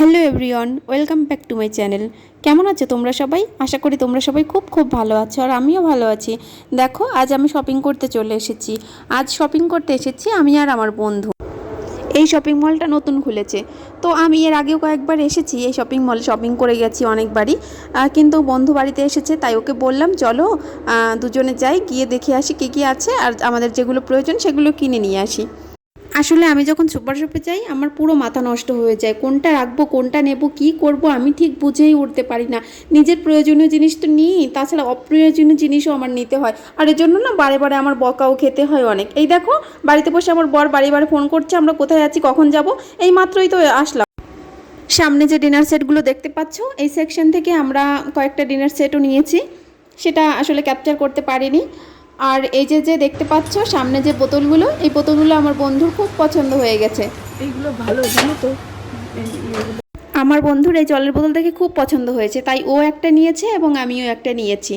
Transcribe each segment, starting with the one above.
Hello everyone, welcome back to my channel. কেমন আছো তোমরা সবাই? আশা করি তোমরা সবাই খুব খুব ভালো আছো, আর আমিও ভালো আছি। দেখো, আজ আমি শপিং করতে চলে এসেছি। আজ শপিং করতে এসেছি আমি আর আমার বন্ধু। এই শপিং মলটা নতুন খুলেছে, তো আমি এর আগেও কয়েকবার এসেছি এই শপিং মলে, শপিং করে গেছি অনেকবারই। কিন্তু বন্ধু বাড়িতে এসেছে, তাই ওকে বললাম চলো দুজনে যাই, গিয়ে দেখে আসি কী কী আছে, আর আমাদের যেগুলো প্রয়োজন সেগুলো কিনে নিয়ে আসি। আসলে আমি যখন সুপার শপে যাই আমার পুরো মাথা নষ্ট হয়ে যায়, কোনটা রাখবো কোনটা নেব কী করব আমি ঠিক বুঝেই উঠতে পারি না। নিজের প্রয়োজনীয় জিনিস তো নিই, তাছাড়া অপ্রয়োজনীয় জিনিসও আমার নিতে হয়, আর এর জন্য না বারে বারে আমার বকাও খেতে হয় অনেক। এই দেখো, বাড়িতে বসে আমার বর বারে বারে ফোন করছে, আমরা কোথায় আছি, কখন যাব। এই মাত্রই তো আসলাম। সামনে যে ডিনার সেটগুলো দেখতে পাচ্ছ, এই সেকশন থেকে আমরা কয়েকটা ডিনার সেটও নিয়েছি, সেটা আসলে ক্যাপচার করতে পারিনি। আর এই যে যে দেখতে পাচ্ছ সামনে যে বোতলগুলো, এই বোতলগুলো আমার বন্ধুর খুব পছন্দ হয়ে গেছে। এইগুলো ভালো জানো তো। আমার বন্ধুর এই জলের বোতল দেখে খুব পছন্দ হয়েছে, তাই ও একটা নিয়েছে এবং আমিও একটা নিয়েছি।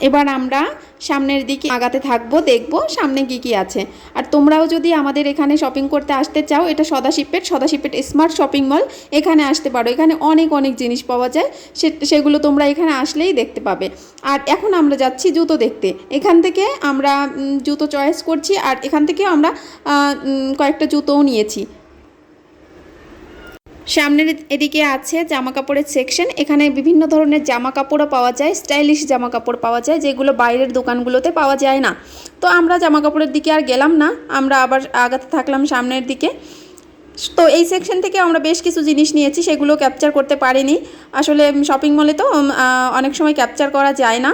এবার আমরা সামনের দিকে আগাতে থাকবো, দেখবো সামনে কী কী আছে। আর তোমরাও যদি আমাদের এখানে শপিং করতে আসতে চাও, এটা সদাশিপেট স্মার্ট শপিং মল, এখানে আসতে পারো। এখানে অনেক অনেক জিনিস পাওয়া যায়, সেগুলো তোমরা এখানে আসলেই দেখতে পাবে। আর এখন আমরা যাচ্ছি জুতো দেখতে। এখান থেকে আমরা জুতো চয়েস করছি, আর এখান থেকেও আমরা কয়েকটা জুতোও নিয়েছি। সামনের এদিকে আছে জামা কাপড়ের সেকশন, এখানে বিভিন্ন ধরনের জামা কাপড়ও পাওয়া যায়, স্টাইলিশ জামা কাপড় পাওয়া যায়, যেগুলো বাইরের দোকানগুলোতে পাওয়া যায় না। তো আমরা জামা কাপড়ের দিকে আর গেলাম না, আমরা আবার আগাতে থাকলাম সামনের দিকে। তো এই সেকশন থেকে আমরা বেশ কিছু জিনিস নিয়েছি, সেগুলো ক্যাপচার করতে পারিনি। আসলে শপিং মলে তো অনেক সময় ক্যাপচার করা যায় না।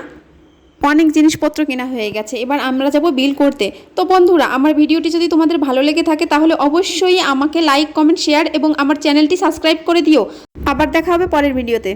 অনেক জিনিসপত্র কেনা হয়ে গেছে, এবার আমরা যাব বিল করতে। তো বন্ধুরা, আমার ভিডিওটি যদি তোমাদের ভালো লেগে থাকে তাহলে অবশ্যই আমাকে লাইক, কমেন্ট, শেয়ার এবং আমার চ্যানেলটি সাবস্ক্রাইব করে দিও। আবার দেখা হবে পরের ভিডিওতে।